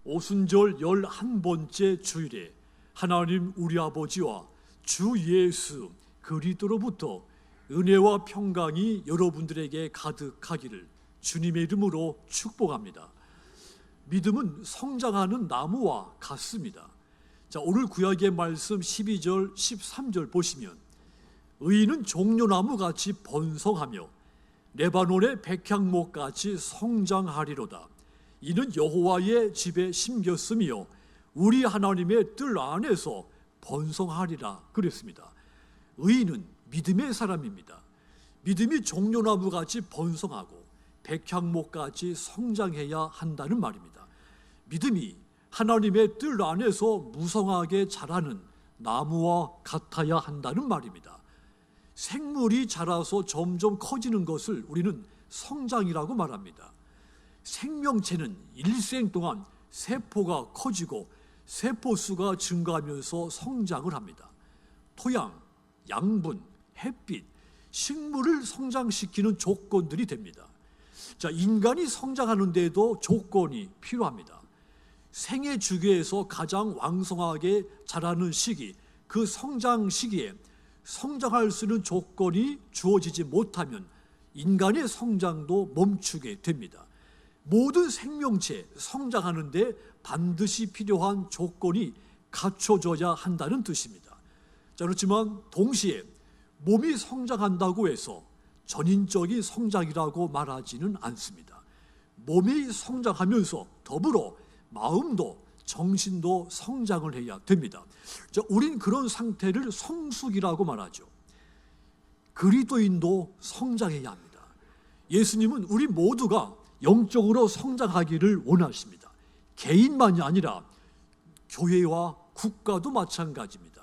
오순절 11번째 주일에 하나님 우리 아버지와 주 예수 그리스도로부터 은혜와 평강이 여러분들에게 가득하기를 주님의 이름으로 축복합니다. 믿음은 성장하는 나무와 같습니다. 자, 오늘 구약의 말씀 12절, 13절 보시면 의인은 종려나무같이 번성하며 레바논의 백향목같이 성장하리로다. 이는 여호와의 집에 심겼으며 우리 하나님의 뜰 안에서 번성하리라 그랬습니다. 의인은 믿음의 사람입니다. 믿음이 종려나무같이 번성하고 백향목같이 성장해야 한다는 말입니다. 믿음이 하나님의 뜰 안에서 무성하게 자라는 나무와 같아야 한다는 말입니다. 생물이 자라서 점점 커지는 것을 우리는 성장이라고 말합니다. 생명체는 일생 동안 세포가 커지고 세포수가 증가하면서 성장을 합니다. 토양, 양분, 햇빛, 식물을 성장시키는 조건들이 됩니다. 자, 인간이 성장하는 데도 조건이 필요합니다. 생애 주기에서 가장 왕성하게 자라는 시기, 그 성장 시기에 성장할 수 있는 조건이 주어지지 못하면 인간의 성장도 멈추게 됩니다. 모든 생명체 성장하는데 반드시 필요한 조건이 갖춰져야 한다는 뜻입니다. 자, 그렇지만 동시에 몸이 성장한다고 해서 전인적인 성장이라고 말하지는 않습니다. 몸이 성장하면서 더불어 마음도 정신도 성장을 해야 됩니다. 자, 우린 그런 상태를 성숙이라고 말하죠. 그리스도인도 성장해야 합니다. 예수님은 우리 모두가 영적으로 성장하기를 원하십니다. 개인만이 아니라 교회와 국가도 마찬가지입니다.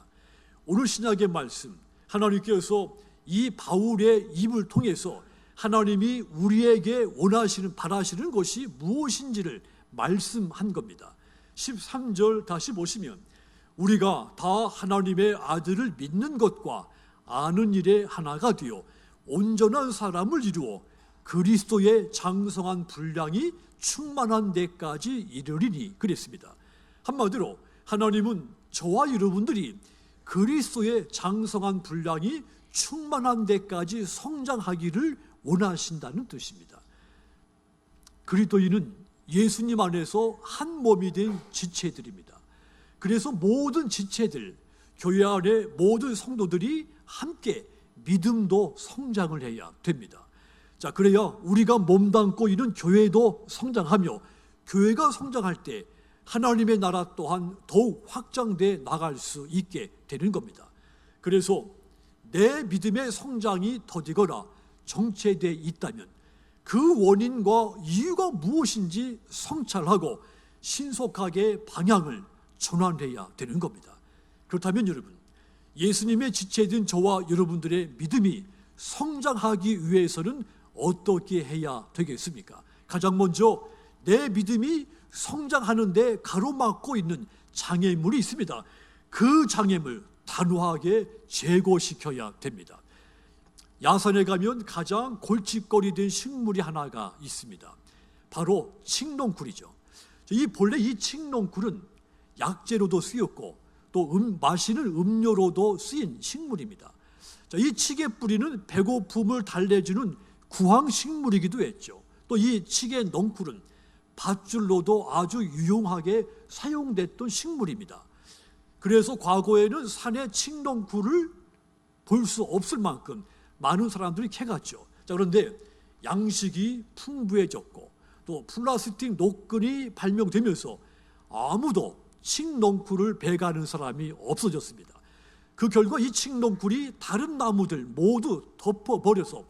오늘 신약의 말씀, 하나님께서 이 바울의 입을 통해서 하나님이 우리에게 원하시는, 바라시는 것이 무엇인지를 말씀한 겁니다. 13절 다시 보시면 우리가 다 하나님의 아들을 믿는 것과 아는 일에 하나가 되어 온전한 사람을 이루어 그리스도의 장성한 분량이 충만한 데까지 이르리니 그랬습니다. 한마디로 하나님은 저와 여러분들이 그리스도의 장성한 분량이 충만한 데까지 성장하기를 원하신다는 뜻입니다. 그리스도인은 예수님 안에서 한 몸이 된 지체들입니다. 그래서 모든 지체들, 교회 안에 모든 성도들이 함께 믿음도 성장을 해야 됩니다. 자, 그래야 우리가 몸담고 있는 교회도 성장하며 교회가 성장할 때 하나님의 나라 또한 더욱 확장돼 나갈 수 있게 되는 겁니다. 그래서 내 믿음의 성장이 더디거나 정체되어 있다면 그 원인과 이유가 무엇인지 성찰하고 신속하게 방향을 전환해야 되는 겁니다. 그렇다면 여러분, 예수님의 지체된 저와 여러분들의 믿음이 성장하기 위해서는 어떻게 해야 되겠습니까? 가장 먼저 내 믿음이 성장하는데 가로막고 있는 장애물이 있습니다. 그 장애물 단호하게 제거시켜야 됩니다. 야산에 가면 가장 골칫거리 된 식물이 하나가 있습니다. 바로 칡농쿨이죠. 본래 이 칡농쿨은 약재로도 쓰였고 또 마시는 음료로도 쓰인 식물입니다. 이 칡의 뿌리는 배고픔을 달래주는 구황식물이기도 했죠. 또 이 칡의 넝쿨은 밧줄로도 아주 유용하게 사용됐던 식물입니다. 그래서 과거에는 산에 칡농쿨을 볼 수 없을 만큼 많은 사람들이 캐갔죠. 자, 그런데 양식이 풍부해졌고 또 플라스틱 노끈이 발명되면서 아무도 칡농쿨을 베가는 사람이 없어졌습니다. 그 결과 이 칡농쿨이 다른 나무들 모두 덮어버려서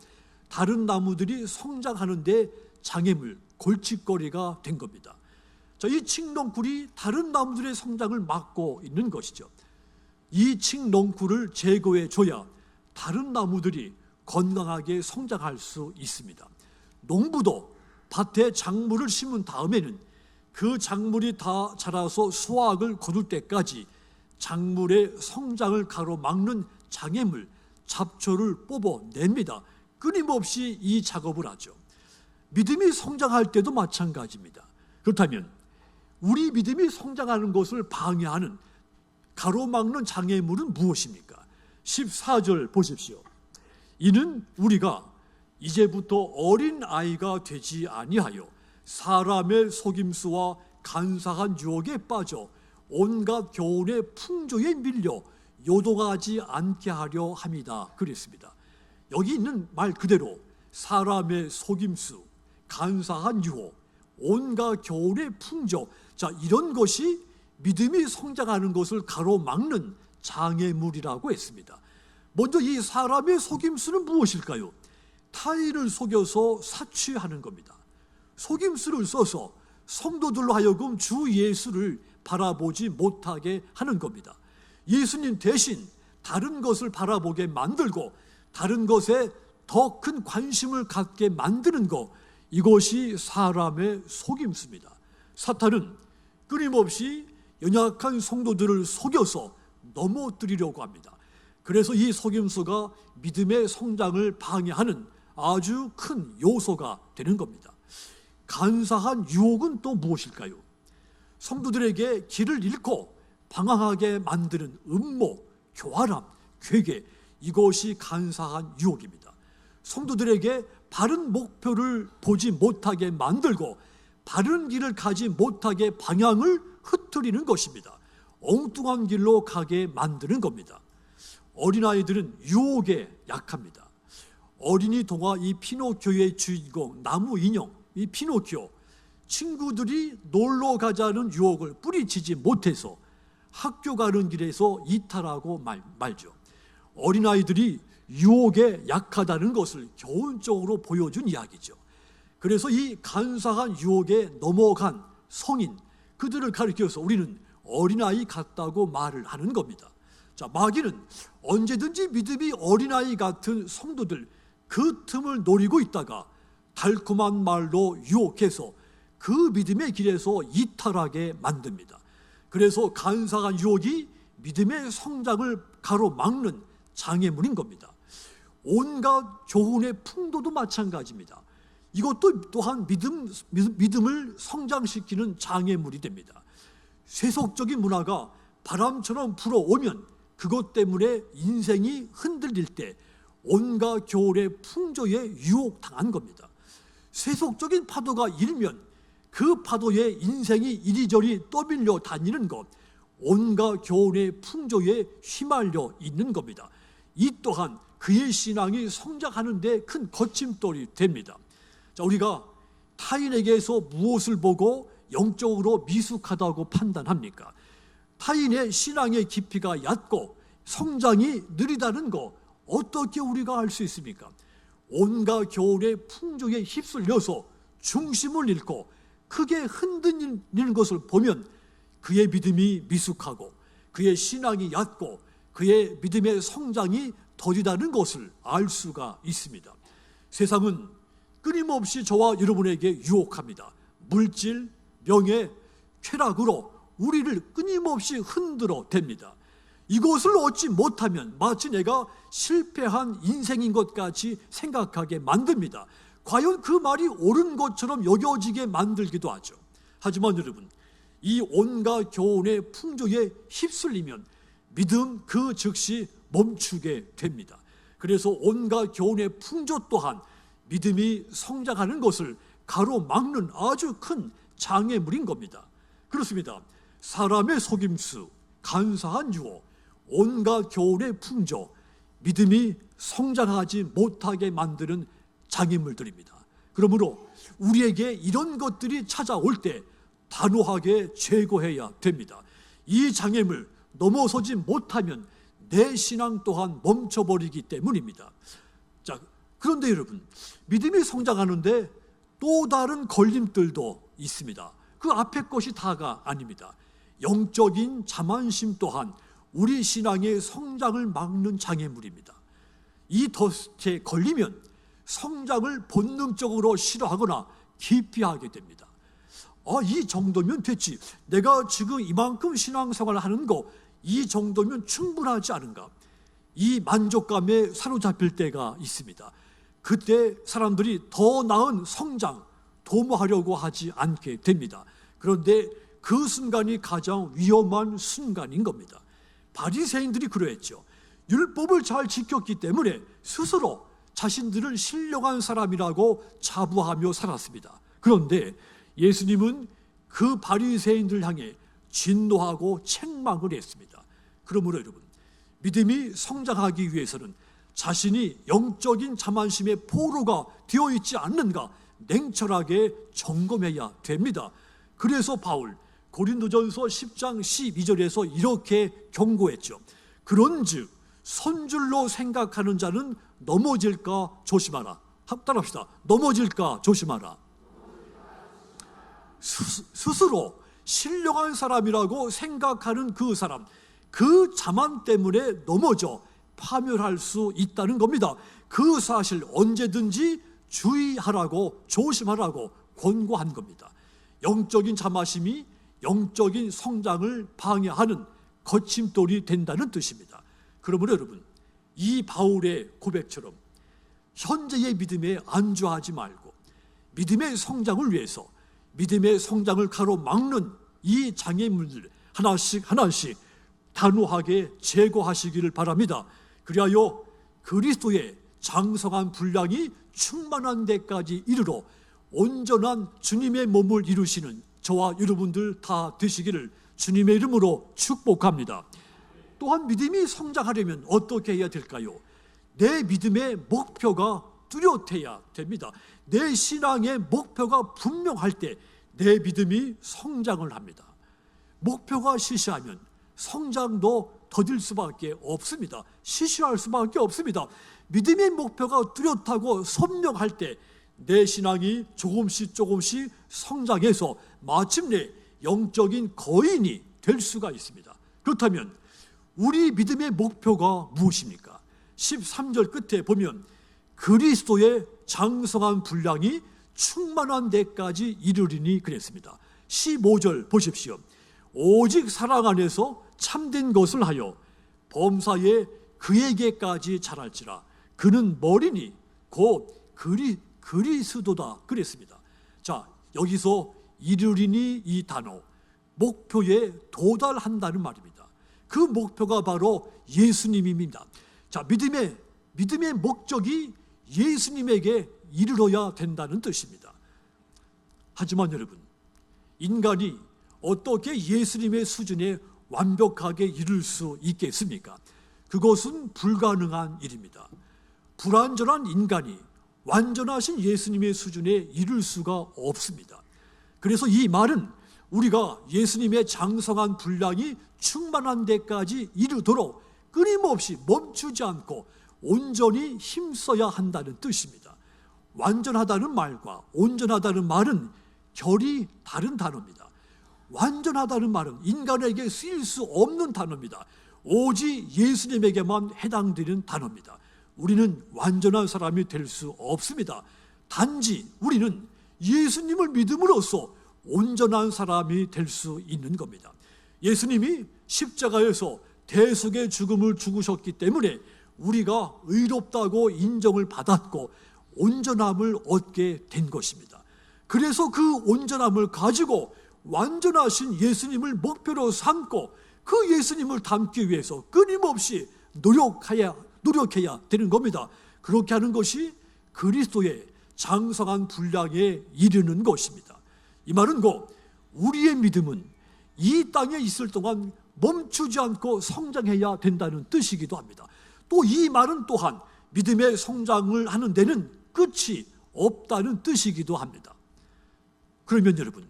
다른 나무들이 성장하는데 장애물, 골칫거리가 된 겁니다. 자, 이 칡농쿨이 다른 나무들의 성장을 막고 있는 것이죠. 이 칡농쿨을 제거해 줘야 다른 나무들이 건강하게 성장할 수 있습니다. 농부도 밭에 작물을 심은 다음에는 그 작물이 다 자라서 수확을 거둘 때까지 작물의 성장을 가로막는 장애물, 잡초를 뽑아냅니다. 끊임없이 이 작업을 하죠. 믿음이 성장할 때도 마찬가지입니다. 그렇다면 우리 믿음이 성장하는 것을 방해하는, 가로막는 장애물은 무엇입니까? 14절 보십시오. 이는 우리가 이제부터 어린 아이가 되지 아니하여 사람의 속임수와 간사한 유혹에 빠져 온갖 교훈의 풍조에 밀려 요동하지 않게 하려 함이다 그랬습니다. 여기 있는 말 그대로 사람의 속임수, 간사한 유혹, 온갖 교훈의 풍조, 자, 이런 것이 믿음이 성장하는 것을 가로막는 장애물이라고 했습니다. 먼저 이 사람의 속임수는 무엇일까요? 타인을 속여서 사취하는 겁니다. 속임수를 써서 성도들로 하여금 주 예수를 바라보지 못하게 하는 겁니다. 예수님 대신 다른 것을 바라보게 만들고 다른 것에 더 큰 관심을 갖게 만드는 것, 이것이 사람의 속임수입니다. 사탄은 끊임없이 연약한 성도들을 속여서 넘어뜨리려고 합니다. 그래서 이 속임수가 믿음의 성장을 방해하는 아주 큰 요소가 되는 겁니다. 간사한 유혹은 또 무엇일까요? 성도들에게 길을 잃고 방황하게 만드는 음모, 교활함, 괴계, 이것이 간사한 유혹입니다. 성도들에게 바른 목표를 보지 못하게 만들고 바른 길을 가지 못하게 방향을 흐트리는 것입니다. 엉뚱한 길로 가게 만드는 겁니다. 어린아이들은 유혹에 약합니다. 어린이 동화 이 피노키오의 주인공 나무 인형, 이 피노키오, 친구들이 놀러 가자는 유혹을 뿌리치지 못해서 학교 가는 길에서 이탈하고 말죠. 어린아이들이 유혹에 약하다는 것을 교훈적으로 보여준 이야기죠. 그래서 이 간사한 유혹에 넘어간 성인, 그들을 가리켜서 우리는 어린아이 같다고 말을 하는 겁니다. 자, 마귀는 언제든지 믿음이 어린아이 같은 성도들, 그 틈을 노리고 있다가 달콤한 말로 유혹해서 그 믿음의 길에서 이탈하게 만듭니다. 그래서 간사한 유혹이 믿음의 성장을 가로막는 장애물인 겁니다. 온갖 교훈의 풍도도 마찬가지입니다. 이것도 또한 믿음을 성장시키는 장애물이 됩니다. 세속적인 문화가 바람처럼 불어오면 그것 때문에 인생이 흔들릴 때 온갖 교훈의 풍조에 유혹당한 겁니다. 세속적인 파도가 일면 그 파도에 인생이 이리저리 떠밀려 다니는 것, 온갖 교훈의 풍조에 휘말려 있는 겁니다. 이 또한 그의 신앙이 성장하는 데 큰 거침돌이 됩니다. 자, 우리가 타인에게서 무엇을 보고 영적으로 미숙하다고 판단합니까? 타인의 신앙의 깊이가 얕고 성장이 느리다는 거 어떻게 우리가 알 수 있습니까? 온갖 교훈의 풍조에 휩쓸려서 중심을 잃고 크게 흔들리는 것을 보면 그의 믿음이 미숙하고 그의 신앙이 얕고 그의 믿음의 성장이 더디다는 것을 알 수가 있습니다. 세상은 끊임없이 저와 여러분에게 유혹합니다. 물질, 명예, 쾌락으로 우리를 끊임없이 흔들어 댑니다. 이것을 얻지 못하면 마치 내가 실패한 인생인 것 같이 생각하게 만듭니다. 과연 그 말이 옳은 것처럼 여겨지게 만들기도 하죠. 하지만 여러분, 이 온갖 교훈의 풍조에 휩쓸리면 믿음 그 즉시 멈추게 됩니다. 그래서 온갖 교훈의 풍조 또한 믿음이 성장하는 것을 가로막는 아주 큰 장애물인 겁니다. 그렇습니다. 사람의 속임수, 간사한 유혹, 온갖 교훈의 풍조, 믿음이 성장하지 못하게 만드는 장애물들입니다. 그러므로 우리에게 이런 것들이 찾아올 때 단호하게 제거해야 됩니다. 이 장애물 넘어서지 못하면 내 신앙 또한 멈춰버리기 때문입니다. 자, 그런데 여러분, 믿음이 성장하는데 또 다른 걸림들도 있습니다. 그 앞에 것이 다가 아닙니다. 영적인 자만심 또한 우리 신앙의 성장을 막는 장애물입니다. 이 덫에 걸리면 성장을 본능적으로 싫어하거나 기피하게 됩니다. 이 정도면 됐지. 내가 지금 이만큼 신앙생활을 하는 거 이 정도면 충분하지 않은가. 이 만족감에 사로잡힐 때가 있습니다. 그때 사람들이 더 나은 성장 도모하려고 하지 않게 됩니다. 그런데 그 순간이 가장 위험한 순간인 겁니다. 바리새인들이 그러했죠. 율법을 잘 지켰기 때문에 스스로 자신들을 신령한 사람이라고 자부하며 살았습니다. 그런데 예수님은 그 바리새인들 향해 진노하고 책망을 했습니다. 그러므로 여러분, 믿음이 성장하기 위해서는 자신이 영적인 자만심의 포로가 되어 있지 않는가 냉철하게 점검해야 됩니다. 그래서 바울 고린도전서 10장 12절에서 이렇게 경고했죠. 그런즉 선줄로 생각하는 자는 넘어질까 조심하라. 따라합시다. 넘어질까 조심하라. 스스로 신령한 사람이라고 생각하는 그 사람, 그 자만 때문에 넘어져 파멸할 수 있다는 겁니다. 그 사실 언제든지 주의하라고, 조심하라고 권고한 겁니다. 영적인 자마심이 영적인 성장을 방해하는 거침돌이 된다는 뜻입니다. 그러므로 여러분, 이 바울의 고백처럼 현재의 믿음에 안주하지 말고 믿음의 성장을 위해서 믿음의 성장을 가로막는 이 장애물들 하나씩 하나씩 단호하게 제거하시기를 바랍니다. 그리하여 그리스도의 장성한 분량이 충만한 데까지 이르러 온전한 주님의 몸을 이루시는 저와 여러분들 다 되시기를 주님의 이름으로 축복합니다. 또한 믿음이 성장하려면 어떻게 해야 될까요? 내 믿음의 목표가 뚜렷해야 됩니다. 내 신앙의 목표가 분명할 때 내 믿음이 성장을 합니다. 목표가 시시하면 성장도 더딜 수밖에 없습니다. 시시할 수밖에 없습니다. 믿음의 목표가 뚜렷하고 선명할 때 내 신앙이 조금씩 성장해서 마침내 영적인 거인이 될 수가 있습니다. 그렇다면 우리 믿음의 목표가 무엇입니까? 13절 끝에 보면 그리스도의 장성한 분량이 충만한 데까지 이르리니 그랬습니다. 15절 보십시오. 오직 사랑 안에서 참된 것을 하여 범사에 그에게까지 자랄지라. 그는 머리니 곧 그리스도다 그랬습니다. 자, 여기서 이르리니 이 단어, 목표에 도달한다는 말입니다. 그 목표가 바로 예수님입니다. 자, 믿음의 목적이 예수님에게 이르러야 된다는 뜻입니다. 하지만 여러분, 인간이 어떻게 예수님의 수준에 완벽하게 이룰 수 있겠습니까? 그것은 불가능한 일입니다. 불완전한 인간이 완전하신 예수님의 수준에 이룰 수가 없습니다. 그래서 이 말은 우리가 예수님의 장성한 분량이 충만한 데까지 이르도록 끊임없이 멈추지 않고 온전히 힘써야 한다는 뜻입니다. 완전하다는 말과 온전하다는 말은 결이 다른 단어입니다. 완전하다는 말은 인간에게 쓰일 수 없는 단어입니다. 오직 예수님에게만 해당되는 단어입니다. 우리는 완전한 사람이 될 수 없습니다. 단지 우리는 예수님을 믿음으로써 온전한 사람이 될 수 있는 겁니다. 예수님이 십자가에서 대속의 죽음을 죽으셨기 때문에 우리가 의롭다고 인정을 받았고 온전함을 얻게 된 것입니다. 그래서 그 온전함을 가지고 완전하신 예수님을 목표로 삼고 그 예수님을 닮기 위해서 끊임없이 노력해야 되는 겁니다. 그렇게 하는 것이 그리스도의 장성한 분량에 이르는 것입니다. 이 말은 곧 우리의 믿음은 이 땅에 있을 동안 멈추지 않고 성장해야 된다는 뜻이기도 합니다. 또 이 말은 또한 믿음의 성장을 하는 데는 끝이 없다는 뜻이기도 합니다. 그러면 여러분,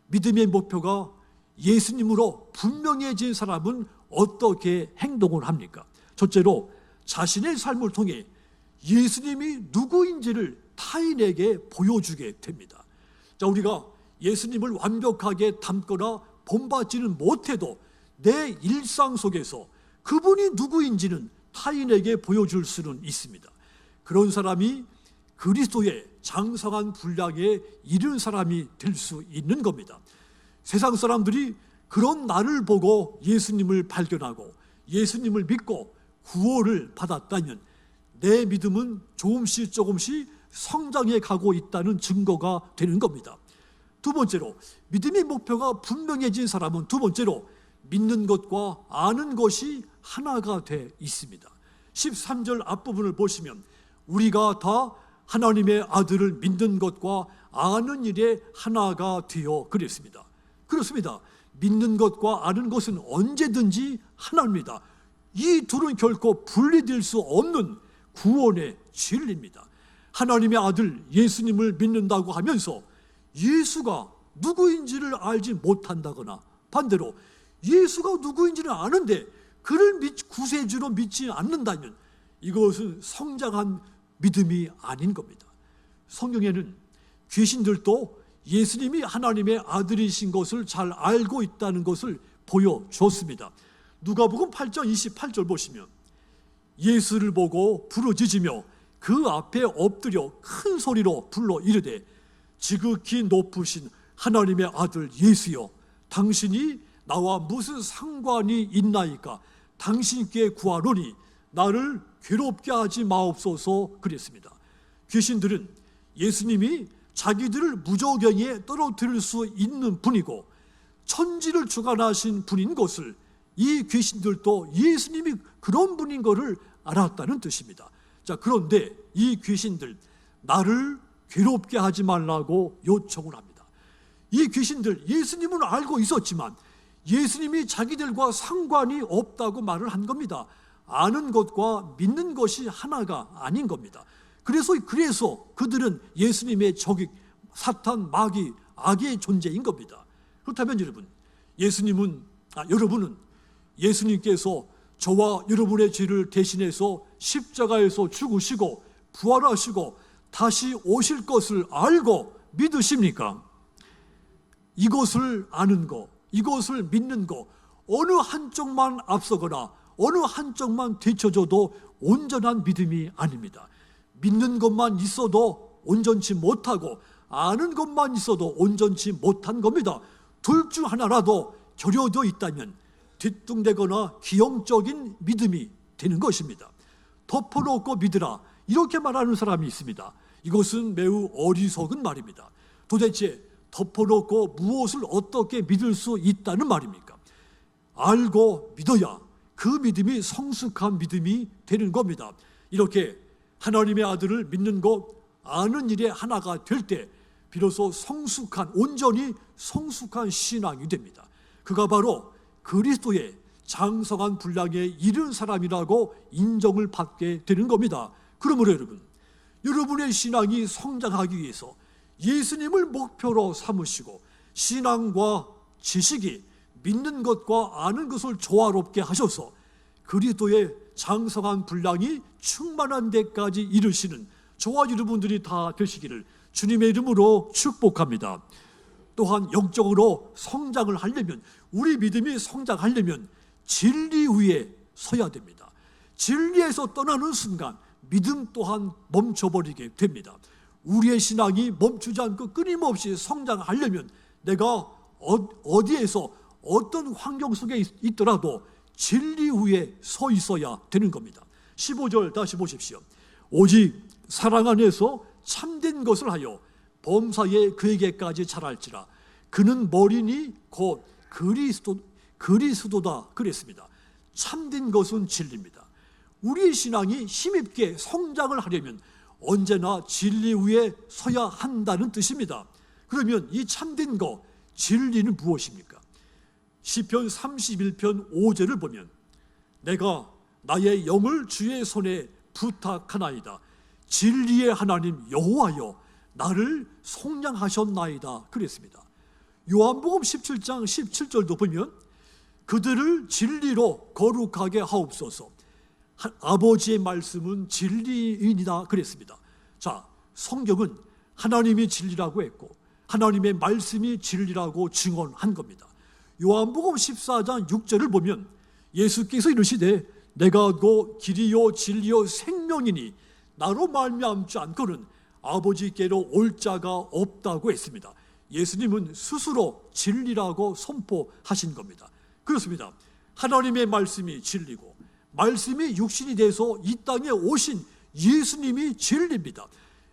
믿음의 목표가 예수님으로 분명해진 사람은 어떻게 행동을 합니까? 첫째로 자신의 삶을 통해 예수님이 누구인지를 타인에게 보여주게 됩니다. 자, 우리가 예수님을 완벽하게 닮거나 본받지는 못해도 내 일상 속에서 그분이 누구인지는 타인에게 보여줄 수는 있습니다. 그런 사람이 그리스도의 장성한 분량에 이른 사람이 될 수 있는 겁니다. 세상 사람들이 그런 나를 보고 예수님을 발견하고 예수님을 믿고 구원을 받았다면 내 믿음은 조금씩 성장해 가고 있다는 증거가 되는 겁니다. 두 번째로 믿음의 목표가 분명해진 사람은 두 번째로 믿는 것과 아는 것이 하나가 돼 있습니다. 13절 앞부분을 보시면 우리가 다 하나님의 아들을 믿는 것과 아는 일에 하나가 되어 그랬습니다. 그렇습니다. 믿는 것과 아는 것은 언제든지 하나입니다. 이 둘은 결코 분리될 수 없는 구원의 진리입니다. 하나님의 아들 예수님을 믿는다고 하면서 예수가 누구인지를 알지 못한다거나 반대로 예수가 누구인지는 아는데 그를 구세주로 믿지 않는다면 이것은 성장한 믿음이 아닌 겁니다. 성경에는 귀신들도 예수님이 하나님의 아들이신 것을 잘 알고 있다는 것을 보여줬습니다. 누가복음 8장 28절 보시면 예수를 보고 부르짖으며 그 앞에 엎드려 큰 소리로 불러 이르되 지극히 높으신 하나님의 아들 예수여, 당신이 나와 무슨 상관이 있나이까? 당신께 구하노니 나를 괴롭게 하지 마옵소서 그랬습니다. 귀신들은 예수님이 자기들을 무저갱에 떨어뜨릴 수 있는 분이고 천지를 주관하신 분인 것을 이 귀신들도 예수님이 그런 분인 것을 알았다는 뜻입니다. 자, 그런데 이 귀신들 나를 괴롭게 하지 말라고 요청을 합니다. 이 귀신들 예수님은 알고 있었지만 예수님이 자기들과 상관이 없다고 말을 한 겁니다. 아는 것과 믿는 것이 하나가 아닌 겁니다. 그래서 그들은 예수님의 적이 사탄, 마귀, 악의 존재인 겁니다. 그렇다면 여러분은 예수님께서 저와 여러분의 죄를 대신해서 십자가에서 죽으시고 부활하시고 다시 오실 것을 알고 믿으십니까? 이것을 아는 거, 이것을 믿는 거, 어느 한쪽만 앞서거나 어느 한쪽만 뒤쳐져도 온전한 믿음이 아닙니다. 믿는 것만 있어도 온전치 못하고 아는 것만 있어도 온전치 못한 겁니다. 둘 중 하나라도 결여되어 있다면 뒤뚱대거나 기형적인 믿음이 되는 것입니다. 덮어놓고 믿으라, 이렇게 말하는 사람이 있습니다. 이것은 매우 어리석은 말입니다. 도대체 덮어놓고 무엇을 어떻게 믿을 수 있다는 말입니까? 알고 믿어야 그 믿음이 성숙한 믿음이 되는 겁니다. 이렇게 하나님의 아들을 믿는 것, 아는 일에 하나가 될 때 비로소 온전히 성숙한 신앙이 됩니다. 그가 바로 그리스도의 장성한 분량에 이른 사람이라고 인정을 받게 되는 겁니다. 그러므로 여러분의 신앙이 성장하기 위해서 예수님을 목표로 삼으시고 신앙과 지식이 믿는 것과 아는 것을 조화롭게 하셔서 그리스도의 장성한 분량이 충만한 데까지 이르시는 저와 여러분들이 다 되시기를 주님의 이름으로 축복합니다. 또한 영적으로 성장을 하려면, 우리 믿음이 성장하려면 진리 위에 서야 됩니다. 진리에서 떠나는 순간 믿음 또한 멈춰버리게 됩니다. 우리의 신앙이 멈추지 않고 끊임없이 성장하려면 내가 어디에서 어떤 환경 속에 있더라도 진리 위에 서 있어야 되는 겁니다. 15절 다시 보십시오. 오직 사랑 안에서 참된 것을 하여 범사에 그에게까지 자랄지라. 그는 머리니 곧 그리스도다 그랬습니다. 참된 것은 진리입니다. 우리의 신앙이 힘있게 성장을 하려면 언제나 진리 위에 서야 한다는 뜻입니다. 그러면 이 참된 것, 진리는 무엇입니까? 시편 31편 5절을 보면 내가 나의 영을 주의 손에 부탁하나이다. 진리의 하나님 여호와여, 나를 속량하셨나이다 그랬습니다. 요한복음 17장 17절도 보면 그들을 진리로 거룩하게 하옵소서. 아버지의 말씀은 진리이니라 그랬습니다. 자, 성경은 하나님이 진리라고 했고 하나님의 말씀이 진리라고 증언한 겁니다. 요한복음 14장 6절을 보면 예수께서 이르시되 내가 곧 길이요 진리요 생명이니 나로 말미암지 않고는 아버지께로 올 자가 없다고 했습니다. 예수님은 스스로 진리라고 선포하신 겁니다. 그렇습니다. 하나님의 말씀이 진리고 말씀이 육신이 돼서 이 땅에 오신 예수님이 진리입니다.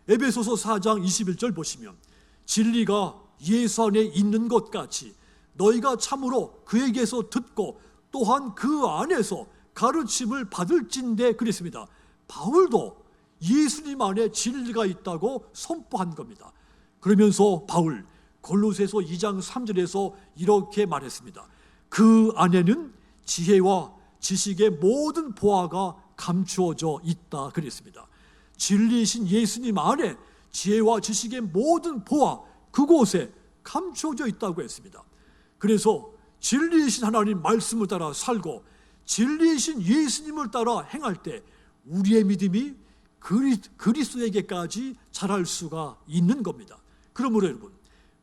에베소서 4장 21절 보시면 진리가 예수 안에 있는 것 같이 너희가 참으로 그에게서 듣고 또한 그 안에서 가르침을 받을진대 그랬습니다. 바울도 예수님 안에 진리가 있다고 선포한 겁니다. 그러면서 바울 골로새서 2장 3절에서 이렇게 말했습니다. 그 안에는 지혜와 지식의 모든 보화가 감추어져 있다 그랬습니다. 진리이신 예수님 안에 지혜와 지식의 모든 보화, 그곳에 감추어져 있다고 했습니다. 그래서 진리이신 하나님 말씀을 따라 살고 진리이신 예수님을 따라 행할 때 우리의 믿음이 그리스도에게까지 자랄 수가 있는 겁니다. 그러므로 여러분,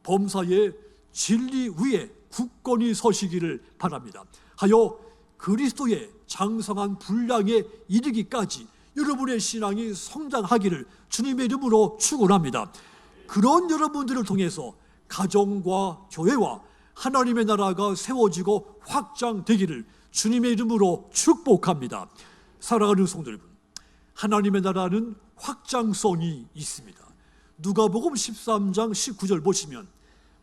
범사의 진리 위에 굳건히 서시기를 바랍니다. 하여 그리스도의 장성한 분량에 이르기까지 여러분의 신앙이 성장하기를 주님의 이름으로 축원합니다. 그런 여러분들을 통해서 가정과 교회와 하나님의 나라가 세워지고 확장되기를 주님의 이름으로 축복합니다. 사랑하는 성도 여러분, 하나님의 나라는 확장성이 있습니다. 누가복음 13장 19절 보시면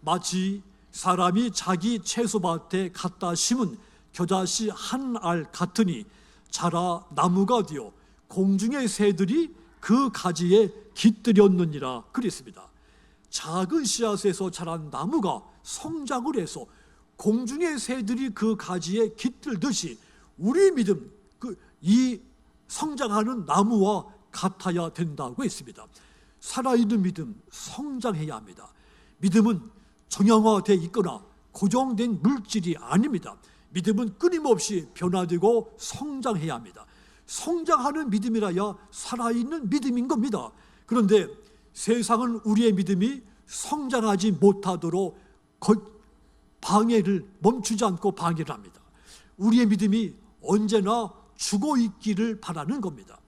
마치 사람이 자기 채소밭에 갖다 심은 겨자씨 한 알 같으니 자라 나무가 되어 공중의 새들이 그 가지에 깃들였느니라 그랬습니다. 작은 씨앗에서 자란 나무가 성장을 해서 공중의 새들이 그 가지에 깃들듯이 우리 믿음, 이 성장하는 나무와 같아야 된다고 했습니다. 살아있는 믿음, 성장해야 합니다. 믿음은 정형화되어 있거나 고정된 물질이 아닙니다. 믿음은 끊임없이 변화되고 성장해야 합니다. 성장하는 믿음이라야 살아있는 믿음인 겁니다. 그런데 세상은 우리의 믿음이 성장하지 못하도록 멈추지 않고 방해를 합니다. 우리의 믿음이 언제나 죽어 있기를 바라는 겁니다.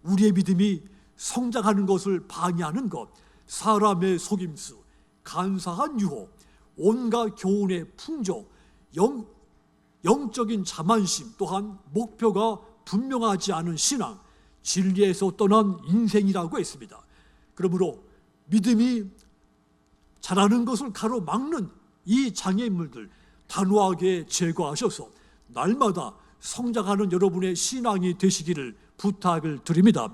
우리의 믿음이 성장하는 것을 방해하는 것, 사람의 속임수, 간사한 유혹, 온갖 교훈의 풍조, 영적인 자만심, 또한 목표가 분명하지 않은 신앙, 진리에서 떠난 인생이라고 했습니다. 그러므로 믿음이 자라는 것을 가로막는 이 장애물들 단호하게 제거하셔서 날마다 성장하는 여러분의 신앙이 되시기를 부탁을 드립니다.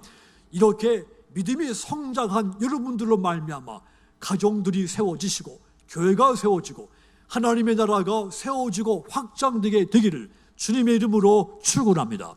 이렇게 믿음이 성장한 여러분들로 말미암아 가정들이 세워지시고 교회가 세워지고 하나님의 나라가 세워지고 확장되게 되기를 주님의 이름으로 축원합니다.